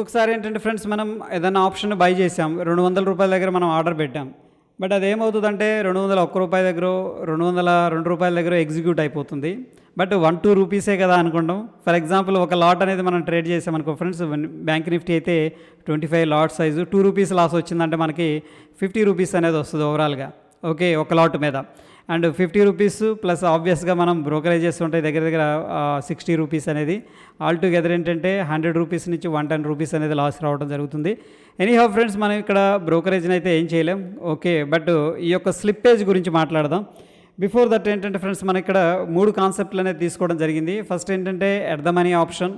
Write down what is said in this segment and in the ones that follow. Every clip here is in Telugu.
ఒక్కొక్కసారి ఏంటంటే ఫ్రెండ్స్ మనం ఏదైనా ఆప్షన్ బై చేసాం, 200 రూపాయల దగ్గర మనం ఆర్డర్ పెట్టాం. బట్ అదేమవుతుందంటే 201 రూపాయల దగ్గర, 202 రూపాయల దగ్గర ఎగ్జిక్యూట్ అయిపోతుంది. బట్ 1-2 రూపీసే కదా అనుకుంటాం. ఫర్ ఎగ్జాంపుల్ ఒక లాట్ అనేది మనం ట్రేడ్ చేసామనుకో ఫ్రెండ్స్, బ్యాంక్ నిఫ్టీ అయితే 25 లాట్ సైజు 2 రూపీస్ లాస్ వచ్చిందంటే మనకి 50 రూపీస్ అనేది వస్తుంది ఓవరాల్గా. ఓకే, ఒక లాట్ మీద. అండ్ 50 రూపీస్ ప్లస్ ఆబ్వియస్గా మనం బ్రోకరేజెస్ ఉంటాయి దగ్గర దగ్గర 60 రూపీస్ అనేది. ఆల్ టుగెదర్ ఏంటంటే 100 రూపీస్ నుంచి 110 రూపీస్ అనేది లాస్ రావడం జరుగుతుంది. ఎనీహౌ ఫ్రెండ్స్, మనం ఇక్కడ బ్రోకరేజ్ని అయితే ఏం చేయలేం. ఓకే, బట్ ఈ యొక్క స్లిప్పేజ్ గురించి మాట్లాడదాం. బిఫోర్ దట్ ఏంటంటే ఫ్రెండ్స్, మనం ఇక్కడ 3 కాన్సెప్ట్లు అనేది తీసుకోవడం జరిగింది. ఫస్ట్ ఏంటంటే at the money option,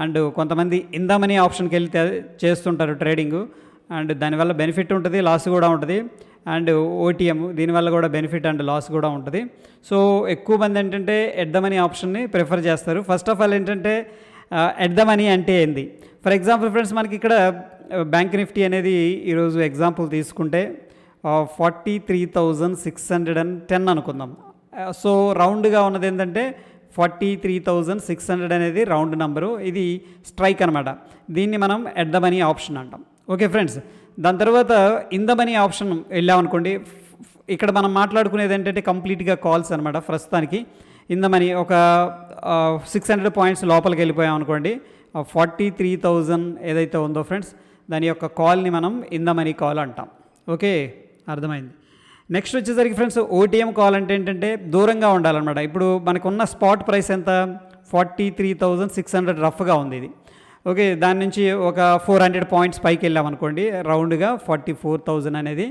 and కొంతమంది ఇన్ ద మనీ ఆప్షన్కి వెళ్ళి చేస్తుంటారు ట్రేడింగు, అండ్ దానివల్ల బెనిఫిట్ ఉంటుంది, లాస్ కూడా ఉంటుంది. అండ్ ఓటీఎం, దీనివల్ల కూడా బెనిఫిట్ అండ్ లాస్ కూడా ఉంటుంది. సో ఎక్కువ మంది ఏంటంటే ఎట్ ద మనీ ఆప్షన్ని ప్రిఫర్ చేస్తారు. ఫస్ట్ ఆఫ్ ఆల్ ఏంటంటే ఎట్ ద మనీ అంటే ఏంది? ఫర్ ఎగ్జాంపుల్ ఫ్రెండ్స్, మనకి ఇక్కడ బ్యాంక్ నిఫ్టీ అనేది ఈరోజు ఎగ్జాంపుల్ తీసుకుంటే 43,610 అనుకుందాం. సో రౌండ్గా ఉన్నది ఏంటంటే 43,600 అనేది రౌండ్ నెంబరు. ఇది స్ట్రైక్ అనమాట. దీన్ని మనం ఎట్ ద మనీ ఆప్షన్ అంటాం. ఓకే ఫ్రెండ్స్, దాని తర్వాత ఇన్ ద మనీ ఆప్షన్ వెళ్ళామనుకోండి, ఇక్కడ మనం మాట్లాడుకునేది ఏంటంటే కంప్లీట్గా కాల్స్ అనమాట. ప్రస్తుతానికి ఇన్ ద మనీ ఒక 600 పాయింట్స్ లోపలికి వెళ్ళిపోయాం అనుకోండి, 43,000 ఏదైతే ఉందో ఫ్రెండ్స్, దాని యొక్క కాల్ని మనం ఇన్ ద మనీ కాల్ అంటాం. ఓకే, అర్థమైంది. నెక్స్ట్ వచ్చేసరికి ఫ్రెండ్స్, ఓటీఎం కాల్ అంటే ఏంటంటే దూరంగా ఉండాలన్నమాట. ఇప్పుడు మనకున్న స్పాట్ ప్రైస్ ఎంత? 43,600 రఫ్గా ఉంది ఇది. ఓకే, దాని నుంచి ఒక 400 పాయింట్స్ పైకి వెళ్ళామనుకోండి, రౌండ్గా 44,000 అనేది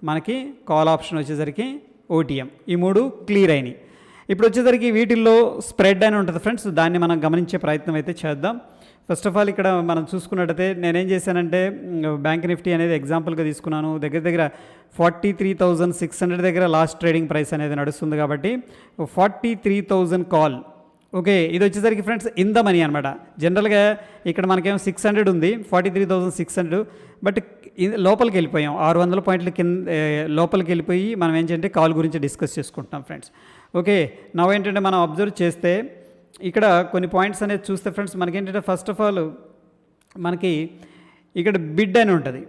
మనకి కాల్ ఆప్షన్ వచ్చేసరికి ఓటీఎం. ఈ 3 క్లియర్ అయినాయి. ఇప్పుడు వచ్చేసరికి వీటిల్లో స్ప్రెడ్ అని ఉంటుంది ఫ్రెండ్స్, దాన్ని మనం గమనించే ప్రయత్నం అయితే చేద్దాం. ఫస్ట్ ఆఫ్ ఆల్ ఇక్కడ మనం చూసుకున్నట్టయితే నేనేం చేశానంటే బ్యాంక్ నిఫ్టీ అనేది ఎగ్జాంపుల్గా తీసుకున్నాను. దగ్గర దగ్గర 43,600 దగ్గర లాస్ట్ ట్రేడింగ్ ప్రైస్ అనేది నడుస్తుంది కాబట్టి 43,000 కాల్. ఓకే, ఇది వచ్చేసరికి ఫ్రెండ్స్ ఇన్ ద మనీ అనమాట. జనరల్గా ఇక్కడ మనకేమో 600 ఉంది, 43,600, బట్ లోపలికి వెళ్ళిపోయాం, 600 పాయింట్ల కింద లోపలికి వెళ్ళిపోయి మనం ఏంటంటే కాల్ గురించి డిస్కస్ చేసుకుంటున్నాం ఫ్రెండ్స్. ఓకే, నవ్వు ఏంటంటే మనం అబ్జర్వ్ చేస్తే ఇక్కడ కొన్ని పాయింట్స్ అనేది చూస్తే ఫ్రెండ్స్, మనకేంటంటే ఫస్ట్ ఆఫ్ ఆల్ మనకి ఇక్కడ బిడ్ అని ఉంటుంది.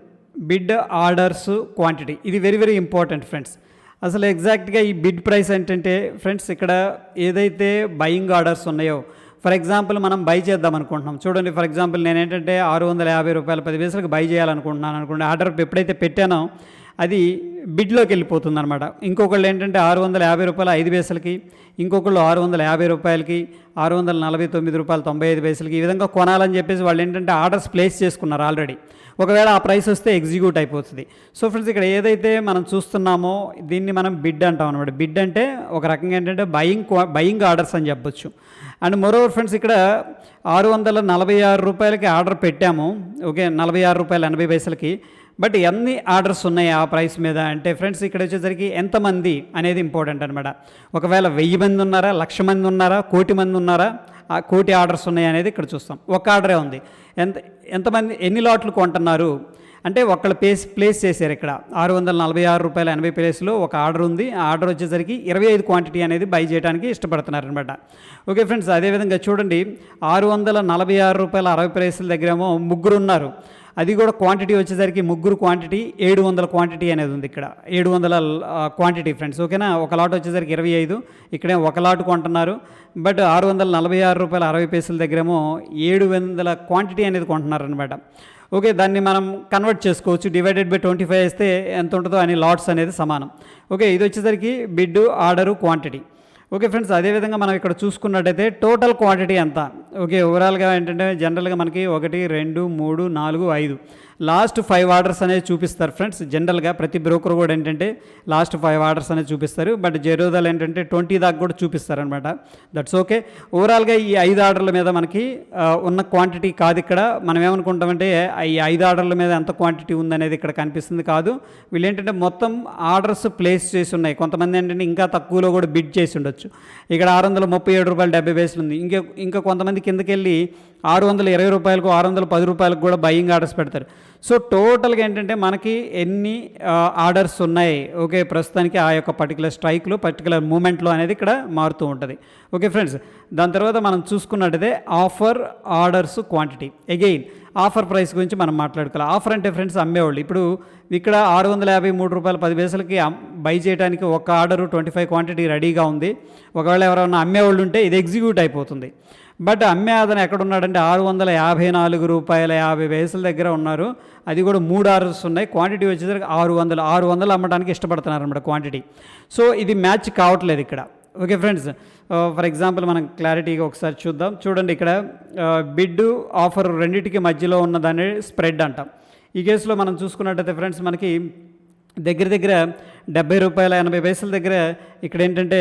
బిడ్, ఆర్డర్స్, క్వాంటిటీ, ఇది వెరీ వెరీ ఇంపార్టెంట్ ఫ్రెండ్స్. అసలు ఎగ్జాక్ట్గా ఈ బిడ్ ప్రైస్ ఏంటంటే ఫ్రెండ్స్, ఇక్కడ ఏదైతే బయింగ్ ఆర్డర్స్ ఉన్నాయో, ఫర్ ఎగ్జాంపుల్ మనం బై చేద్దాం అనుకుంటున్నాం చూడండి. ఫర్ ఎగ్జాంపుల్ నేను ఏంటంటే 650 రూపాయలు 10 పైసలకు బై చేయాలనుకుంటున్నాను అనుకోండి. ఆర్డర్ ఎప్పుడైతే పెట్టానో అది బిడ్లోకి వెళ్ళిపోతుంది అనమాట. ఇంకొకళ్ళు ఏంటంటే 650 రూపాయలు 5 పైసలకి, ఇంకొకళ్ళు 650 రూపాయలకి, 649 రూపాయలు 95 పైసలకి, ఈ విధంగా కొనాలని చెప్పేసి వాళ్ళు ఏంటంటే ఆర్డర్స్ ప్లేస్ చేసుకున్నారు ఆల్రెడీ. ఒకవేళ ఆ ప్రైస్ వస్తే ఎగ్జిక్యూట్ అయిపోతుంది. సో ఫ్రెండ్స్, ఇక్కడ ఏదైతే మనం చూస్తున్నామో దీన్ని మనం బిడ్ అంటాం అనమాట. బిడ్ అంటే ఒక రకంగా ఏంటంటే బయింగ్ ఆర్డర్స్ అని చెప్పొచ్చు. అండ్ మోరోవర్ ఫ్రెండ్స్, ఇక్కడ 646 రూపాయలకి ఆర్డర్ పెట్టాము. ఓకే, 46 రూపాయలు 80 పైసలకి. బట్ ఎన్ని ఆర్డర్స్ ఉన్నాయి ఆ ప్రైస్ మీద అంటే ఫ్రెండ్స్, ఇక్కడ వచ్చేసరికి ఎంతమంది అనేది ఇంపార్టెంట్ అనమాట. ఒకవేళ 1000 మంది ఉన్నారా, 1,00,000 మంది ఉన్నారా, 1,00,00,000 మంది ఉన్నారా, ఆ 1,00,00,000 ఆర్డర్స్ ఉన్నాయి అనేది ఇక్కడ చూస్తాం. ఒక ఆర్డరే ఉంది. ఎంతమంది ఎన్ని లాట్లు కొంటున్నారు అంటే ఒకళ్ళు ప్లేస్ చేశారు. ఇక్కడ 646 రూపాయల 80 పైసలు ఒక ఆర్డర్ ఉంది. ఆ ఆర్డర్ వచ్చేసరికి 25 క్వాంటిటీ అనేది బై చేయడానికి ఇష్టపడుతున్నారు అనమాట. ఓకే ఫ్రెండ్స్, అదేవిధంగా చూడండి 646 రూపాయల 60 పైసల దగ్గరేమో ముగ్గురు ఉన్నారు. అది కూడా క్వాంటిటీ వచ్చేసరికి ముగ్గురు క్వాంటిటీ 700 క్వాంటిటీ అనేది ఉంది. ఇక్కడ 700 క్వాంటిటీ ఫ్రెండ్స్. ఓకేనా, ఒక లాట్ వచ్చేసరికి 25, ఇక్కడే ఒక లాట్ కొంటున్నారు. బట్ 646 రూపాయల 60 పైసల దగ్గరేమో 700 క్వాంటిటీ అనేది కొంటున్నారు అనమాట. ఓకే, దాన్ని మనం కన్వర్ట్ చేసుకోవచ్చు. డివైడెడ్ బై 25 వేస్తే ఎంత ఉంటుందో అని లాట్స్ అనేది సమానం. ఓకే, ఇది వచ్చేసరికి bid, order, quantity. Okay friends, అదేవిధంగా మనం ఇక్కడ చూసుకున్నట్టయితే టోటల్ క్వాంటిటీ ఎంత? ఓకే, ఓవరాల్గా ఏంటంటే జనరల్గా మనకి 1, 2, 3, 4, 5 లాస్ట్ 5 ఆర్డర్స్ అనేది చూపిస్తారు ఫ్రెండ్స్. జనరల్గా ప్రతి బ్రోకర్ కూడా ఏంటంటే లాస్ట్ 5 ఆర్డర్స్ అనేది చూపిస్తారు. బట్ జెరోదాలు ఏంటంటే 20 దాకా కూడా చూపిస్తారు అనమాట. That's okay. ఓవరాల్గా ఈ 5 ఆర్డర్ల మీద మనకి ఉన్న క్వాంటిటీ కాదు. ఇక్కడ మనం ఏమనుకుంటామంటే ఈ 5 ఆర్డర్ల మీద ఎంత క్వాంటిటీ ఉందనేది ఇక్కడ కనిపిస్తుంది కాదు. వీళ్ళు ఏంటంటే మొత్తం ఆర్డర్స్ ప్లేస్ చేసి ఉన్నాయి. కొంతమంది ఏంటంటే ఇంకా తక్కువలో కూడా బిడ్ చేసి ఉండొచ్చు. ఇక్కడ 637 రూపాయలు 70 పైసలు ఉంది. ఇంకా కొంతమంది కిందకెళ్ళి 620 రూపాయలకు, 610 రూపాయలకు కూడా బయింగ్ ఆర్డర్స్ పెడతారు. సో టోటల్గా ఏంటంటే మనకి ఎన్ని ఆర్డర్స్ ఉన్నాయి, ఓకే, ప్రస్తుతానికి ఆ యొక్క పర్టికులర్ స్ట్రైక్లో, పర్టికులర్ మూమెంట్లో అనేది ఇక్కడ మారుతూ ఉంటుంది. ఓకే ఫ్రెండ్స్, దాని తర్వాత మనం చూసుకున్నట్టయితే offer, orders, quantity. Again offer price గురించి మనం మాట్లాడుకోవాలి. ఆఫర్ అంటే ఫ్రెండ్స్ అమ్మేవాళ్ళు ఇప్పుడు ఇక్కడ 653 రూపాయలు 10 పైసలకి బై చేయడానికి ఒక ఆర్డరు 25 క్వాంటిటీ రెడీగా ఉంది. ఒకవేళ ఎవరైనా అమ్మేవాళ్ళు ఉంటే ఇది ఎగ్జిక్యూట్ అయిపోతుంది. బట్ అమ్మే అతను ఎక్కడున్నాడంటే 654 రూపాయల 50 పైసల దగ్గర ఉన్నారు. అది కూడా 3 ఆర్డర్స్ ఉన్నాయి. క్వాంటిటీ వచ్చేసరికి 600 అమ్మడానికి ఇష్టపడుతున్నారు అన్నమాట క్వాంటిటీ. సో ఇది మ్యాచ్ కావట్లేదు ఇక్కడ. ఓకే ఫ్రెండ్స్, ఫర్ ఎగ్జాంపుల్ మనం క్లారిటీగా ఒకసారి చూద్దాం. చూడండి ఇక్కడ బిడ్ ఆఫర్ రెండింటికి మధ్యలో ఉన్నదాన్ని స్ప్రెడ్ అంటాం. ఈ కేసులో మనం చూసుకున్నట్టయితే ఫ్రెండ్స్ మనకి దగ్గర దగ్గర 70 రూపాయల 80 పైసల దగ్గర ఇక్కడ ఏంటంటే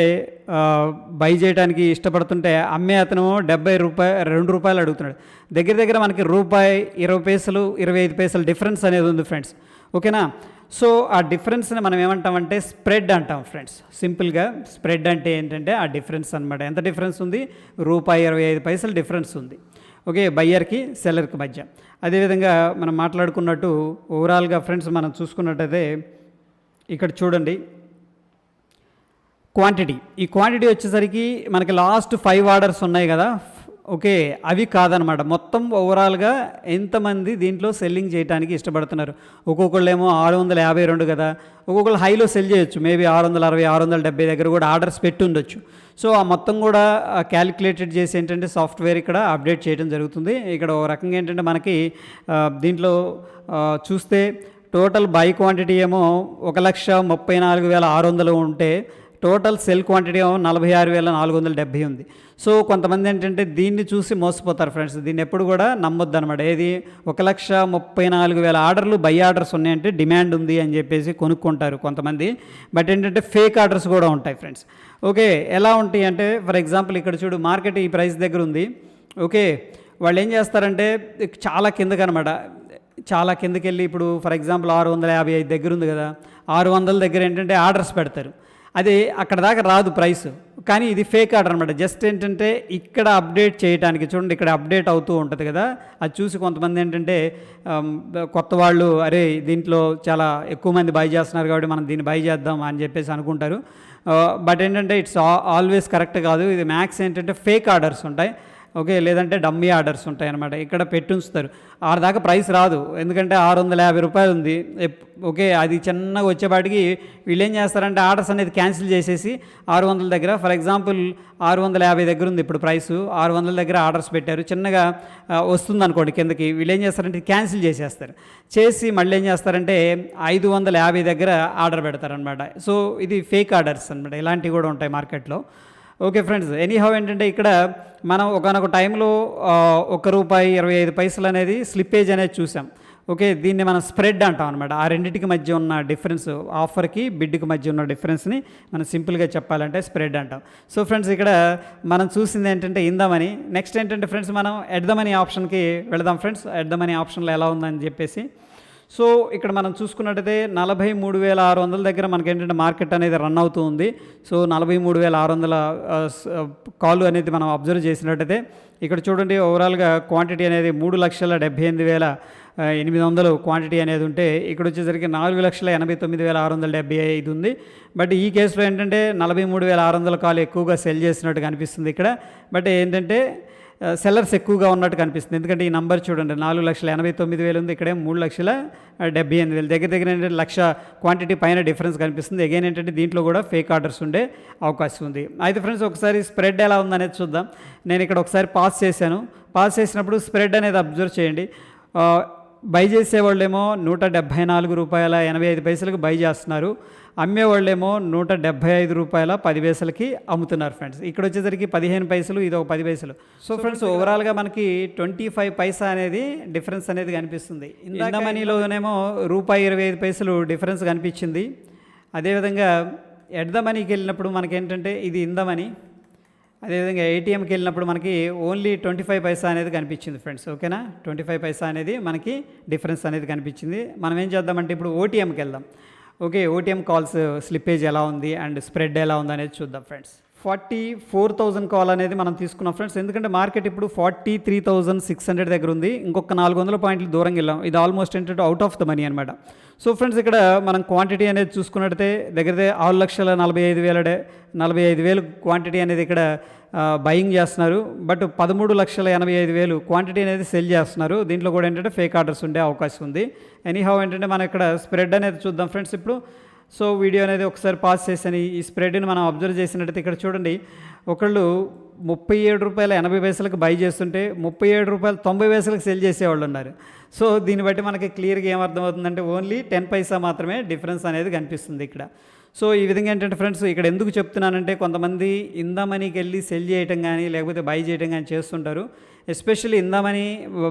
బై చేయడానికి ఇష్టపడుతుంటే అమ్మే అతను 2 రూపాయలు అడుగుతున్నాడు. దగ్గర దగ్గర మనకి రూపాయి 20 పైసలు 25 పైసలు డిఫరెన్స్ అనేది ఉంది ఫ్రెండ్స్. ఓకేనా? సో ఆ డిఫరెన్స్ని మనం ఏమంటామంటే స్ప్రెడ్ అంటాం ఫ్రెండ్స్. సింపుల్గా స్ప్రెడ్ అంటే ఏంటంటే ఆ డిఫరెన్స్ అనమాట. ఎంత డిఫరెన్స్ ఉంది? రూపాయి 25 పైసలు డిఫరెన్స్ ఉంది. ఓకే, బయ్యర్కి సెల్లర్కి మధ్య. అదేవిధంగా మనం మాట్లాడుకున్నట్టు ఓవరాల్గా ఫ్రెండ్స్ మనం చూసుకున్నట్టయితే ఇక్కడ చూడండి క్వాంటిటీ. ఈ క్వాంటిటీ వచ్చేసరికి మనకి లాస్ట్ 5 ఆర్డర్స్ ఉన్నాయి కదా. ఓకే, అవి కాదనమాట. మొత్తం ఓవరాల్గా ఎంతమంది దీంట్లో సెల్లింగ్ చేయడానికి ఇష్టపడుతున్నారు. ఒక్కొక్కళ్ళు ఏమో 652 కదా, ఒక్కొక్కళ్ళు హైలో సెల్ చేయొచ్చు. మేబీ 660 670 దగ్గర కూడా ఆర్డర్స్ పెట్టి ఉండొచ్చు. సో ఆ మొత్తం కూడా క్యాలిక్యులేటెడ్ చేసి ఏంటంటే సాఫ్ట్వేర్ ఇక్కడ అప్డేట్ చేయడం జరుగుతుంది. ఇక్కడ ఒక రకంగా ఏంటంటే మనకి దీంట్లో చూస్తే టోటల్ బై క్వాంటిటీ ఏమో 1,34,600 ఉంటే టోటల్ సెల్ క్వాంటిటీ ఏమో 46,470 ఉంది. సో కొంతమంది ఏంటంటే దీన్ని చూసి మోసపోతారు ఫ్రెండ్స్. దీన్ని ఎప్పుడు కూడా నమ్మొద్దు అనమాట. ఏది 1,34,000 ఆర్డర్లు బై ఆర్డర్స్ ఉన్నాయంటే డిమాండ్ ఉంది అని చెప్పేసి కొనుక్కుంటారు కొంతమంది. బట్ ఏంటంటే ఫేక్ ఆర్డర్స్ కూడా ఉంటాయి ఫ్రెండ్స్. ఓకే, ఎలా ఉంటాయి అంటే ఫర్ ఎగ్జాంపుల్ ఇక్కడ చూడు మార్కెట్ ఈ ప్రైస్ దగ్గర ఉంది. ఓకే, వాళ్ళు ఏం చేస్తారంటే చాలా కిందకి అనమాట, చాలా కిందకి వెళ్ళి ఇప్పుడు ఫర్ ఎగ్జాంపుల్ 655 దగ్గర ఉంది కదా, 600 దగ్గర ఏంటంటే ఆర్డర్స్ పెడతారు. అది అక్కడ దాకా రాదు ప్రైస్, కానీ ఇది ఫేక్ ఆర్డర్ అనమాట. జస్ట్ ఏంటంటే ఇక్కడ అప్డేట్ చేయడానికి చూడండి, ఇక్కడ అప్డేట్ అవుతూ ఉంటుంది కదా, అది చూసి కొంతమంది ఏంటంటే కొత్త వాళ్ళు అరే దీంట్లో చాలా ఎక్కువ మంది బై చేస్తున్నారు కాబట్టి మనం దీన్ని బై చేద్దాం అని చెప్పేసి అనుకుంటారు. బట్ ఏంటంటే ఇట్స్ ఆల్వేస్ కరెక్ట్ కాదు. ఇది మ్యాక్స్ ఏంటంటే ఫేక్ ఆర్డర్స్ ఉంటాయి. ఓకే, లేదంటే డమ్మీ ఆర్డర్స్ ఉంటాయి అనమాట. ఇక్కడ పెట్టి ఉంచుతారు, ఆరు దాకా ప్రైస్ రాదు. ఎందుకంటే 650 రూపాయలు ఉంది. ఓకే, అది చిన్నగా వచ్చేపాటికి వీళ్ళు ఏం చేస్తారంటే ఆర్డర్స్ అనేది క్యాన్సిల్ చేసేసి 600 దగ్గర ఫర్ ఎగ్జాంపుల్ 650 దగ్గర ఉంది ఇప్పుడు ప్రైసు, 600 దగ్గర ఆర్డర్స్ పెట్టారు, చిన్నగా వస్తుంది అనుకోండి కిందకి. వీళ్ళు ఏం చేస్తారంటే క్యాన్సిల్ చేసేస్తారు. చేసి మళ్ళీ ఏం చేస్తారంటే 550 దగ్గర ఆర్డర్ పెడతారనమాట. సో ఇది ఫేక్ ఆర్డర్స్ అనమాట. ఇలాంటివి కూడా ఉంటాయి మార్కెట్లో. ఓకే ఫ్రెండ్స్, ఎనీహౌ ఏంటంటే ఇక్కడ మనం ఒకనొక టైంలో ₹1.25 అనేది స్లిప్పేజ్ అనేది చూసాం. ఓకే, దీన్ని మనం స్ప్రెడ్ అంటాం అనమాట. ఆ రెండింటికి మధ్య ఉన్న డిఫరెన్స్, ఆఫర్కి బిడ్కి మధ్య ఉన్న డిఫరెన్స్ని మనం సింపుల్గా చెప్పాలంటే స్ప్రెడ్ అంటాం. సో ఫ్రెండ్స్ ఇక్కడ మనం చూసింది ఏంటంటే ఇందామని. నెక్స్ట్ ఏంటంటే ఫ్రెండ్స్ మనం ఎట్ ద మనీ ఆప్షన్కి వెళదాం ఫ్రెండ్స్. ఎట్ ద మనీ ఆప్షన్లో ఎలా ఉందని చెప్పేసి. సో ఇక్కడ మనం చూసుకున్నట్టయితే 43,600 దగ్గర మనకేంటంటే మార్కెట్ అనేది రన్ అవుతూ ఉంది. సో 43,600 కాల్ అనేది మనం అబ్జర్వ్ చేసినట్టయితే ఇక్కడ చూడండి ఓవరాల్గా క్వాంటిటీ అనేది 3,78,800 క్వాంటిటీ అనేది ఉంటే ఇక్కడ వచ్చేసరికి 4,89,675 ఉంది. బట్ ఈ కేసులో ఏంటంటే 43,600 కాల్ ఎక్కువగా సెల్ చేసినట్టు కనిపిస్తుంది ఇక్కడ. బట్ ఏంటంటే సెల్లర్స్ ఎక్కువగా ఉన్నట్టు కనిపిస్తుంది. ఎందుకంటే ఈ నంబర్ చూడండి 4,89,000 ఉంది, ఇక్కడే 3,78,000 దగ్గర దగ్గర ఏంటంటే 1,00,000 క్వాంటిటీ పైన డిఫరెన్స్ కనిపిస్తుంది. అగైన్ ఏంటంటే దీంట్లో కూడా ఫేక్ ఆర్డర్స్ ఉండే అవకాశం ఉంది. అయితే ఫ్రెండ్స్ ఒకసారి స్ప్రెడ్ ఎలా ఉందనేది చూద్దాం. నేను ఇక్కడ ఒకసారి పాస్ చేశాను. పాస్ చేసినప్పుడు స్ప్రెడ్ అనేది అబ్జర్వ్ చేయండి. బై చేసేవాళ్ళేమో ₹174.85 బై చేస్తున్నారు. అమ్మేవాళ్ళేమో ₹175.10 అమ్ముతున్నారు ఫ్రెండ్స్. ఇక్కడ వచ్చేసరికి 15 పైసలు, ఇది ఒక 10 పైసలు. సో ఫ్రెండ్స్ ఓవరాల్గా మనకి 25 పైసా అనేది డిఫరెన్స్ అనేది కనిపిస్తుంది. ఇందా మనీలోనేమో ₹1.25 డిఫరెన్స్ కనిపించింది. అదేవిధంగా ఎట్ ద మనీకి వెళ్ళినప్పుడు మనకేంటంటే ఇది ఇన్ ద మనీ. అదేవిధంగా ఏటీఎంకి వెళ్ళినప్పుడు మనకి ఓన్లీ 25 పైసా అనేది కనిపించింది ఫ్రెండ్స్. ఓకేనా, 25 పైసా అనేది మనకి డిఫరెన్స్ అనేది కనిపించింది. మనం ఏం చేద్దామంటే ఇప్పుడు ఓటీఎంకి వెళ్దాం. ఓకే, ఓటీఎం కాల్స్ స్లిప్పేజ్ ఎలా ఉంది అండ్ స్ప్రెడ్ ఎలా ఉంది అనేది చూద్దాం ఫ్రెండ్స్. 44,000 కాల్ అనేది మనం తీసుకున్నాం ఫ్రెండ్స్. ఎందుకంటే మార్కెట్ ఇప్పుడు 43,600 దగ్గర ఉంది. ఇంకొక 400 పాయింట్లు దూరంగా వెళ్ళాం. ఇది ఆల్మోస్ట్ ఏంటంటే అవుట్ ఆఫ్ ద మనీ అనమాట. సో ఫ్రెండ్స్ ఇక్కడ మనం క్వాంటిటీ అనేది చూసుకున్నట్టయితే దగ్గర 6,45,000 క్వాంటిటీ అనేది ఇక్కడ బయింగ్ చేస్తున్నారు. బట్ 13,85,000 క్వాంటిటీ అనేది సెల్ చేస్తున్నారు. దీంట్లో కూడా ఏంటంటే ఫేక్ ఆర్డర్స్ ఉండే అవకాశం ఉంది. ఎనీహౌ ఏంటంటే మనం ఇక్కడ స్ప్రెడ్ అనేది చూద్దాం ఫ్రెండ్స్ ఇప్పుడు. సో వీడియో అనేది ఒకసారి పాస్ చేసాను. ఈ స్ప్రెడ్ని మనం అబ్జర్వ్ చేసినట్టయితే ఇక్కడ చూడండి, ఒకళ్ళు ₹37.80 బై చేస్తుంటే ₹37.90 సెల్ చేసేవాళ్ళు ఉన్నారు. సో దీన్ని బట్టి మనకి క్లియర్గా ఏమర్థమవుతుందంటే ఓన్లీ 10 పైసా మాత్రమే డిఫరెన్స్ అనేది కనిపిస్తుంది ఇక్కడ. సో ఈ విధంగా ఏంటంటే ఫ్రెండ్స్ ఇక్కడ ఎందుకు చెప్తున్నానంటే కొంతమంది ఇందామనీకి వెళ్ళి సెల్ చేయటం కానీ లేకపోతే బై చేయటం కానీ చేస్తుంటారు. ఎస్పెషల్లీ ఇందామనీ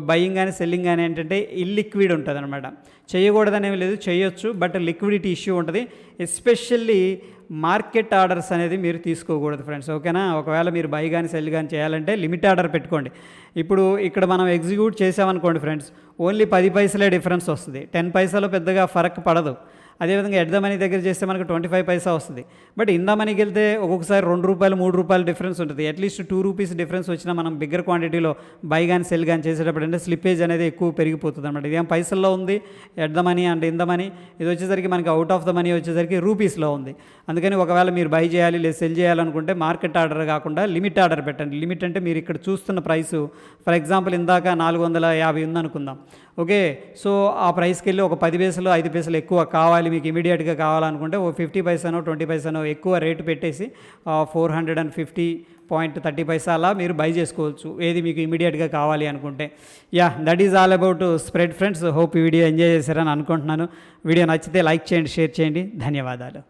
బయింగ్ కానీ సెల్లింగ్ కానీ ఏంటంటే ఇల్లిక్విడ్ ఉంటుంది అనమాట. చేయకూడదనేమి లేదు, చేయొచ్చు, బట్ లిక్విడిటీ ఇష్యూ ఉంటుంది. ఎస్పెషల్లీ మార్కెట్ ఆర్డర్స్ అనేది మీరు తీసుకోకూడదు ఫ్రెండ్స్, ఓకేనా. ఒకవేళ మీరు బై కానీ సెల్ కానీ చేయాలంటే లిమిట్ ఆర్డర్ పెట్టుకోండి. ఇప్పుడు ఇక్కడ మనం ఎగ్జిక్యూట్ చేసామనుకోండి ఫ్రెండ్స్, ఓన్లీ 10 పైసలే డిఫరెన్స్ వస్తుంది. 10 పైసలు పెద్దగా ఫరక్ పడదు. అదేవిధంగా ఎట్ ద మనీ దగ్గర చేస్తే మనకు 25 పైసా వస్తుంది. బట్ ఇందా మనీకి వెళ్తే ఒక్కొక్కసారి ₹2 ₹3 డిఫరెన్స్ ఉంటుంది. అట్లీస్ట్ ₹2 డిఫరెన్స్ వచ్చినా మనం బిగ్గర్ క్వాంటిటీలో బై కానీ సెల్ కానీ చేసేటప్పుడు అంటే స్లిప్పేజ్ అనేది ఎక్కువ పెరిగిపోతుంది అనమాట. ఇదేం పైసల్లో ఉంది, at the money and in the money, ఇది వచ్చేసరికి మనకి అవుట్ ఆఫ్ ద మనీ వచ్చేసరికి రూపీస్లో ఉంది. అందుకని ఒకవేళ మీరు బై చేయాలి లేదా సెల్ చేయాలనుకుంటే మార్కెట్ ఆర్డర్ కాకుండా లిమిట్ ఆర్డర్ పెట్టండి. లిమిట్ అంటే మీరు ఇక్కడ చూస్తున్న ప్రైసు ఫర్ ఎగ్జాంపుల్ ఇందాక 450 ఉందనుకుందాం, ఓకే. సో ఆ ప్రైస్కి వెళ్ళి ఒక 10 పైసలు 5 పైసలు ఎక్కువ కావాలి మీకు ఇమీడియట్గా కావాలనుకుంటే ఓ 50 పైసానో 20 పైసానో ఎక్కువ రేటు పెట్టేసి 450.30 అలా మీరు బై చేసుకోవచ్చు, ఏది మీకు ఇమీడియట్గా కావాలి అనుకుంటే. That is all about spread friends. Hope ఈ వీడియో ఎంజాయ్ చేశారని అనుకుంటున్నాను. వీడియో నచ్చితే లైక్ చేయండి, షేర్ చేయండి. ధన్యవాదాలు.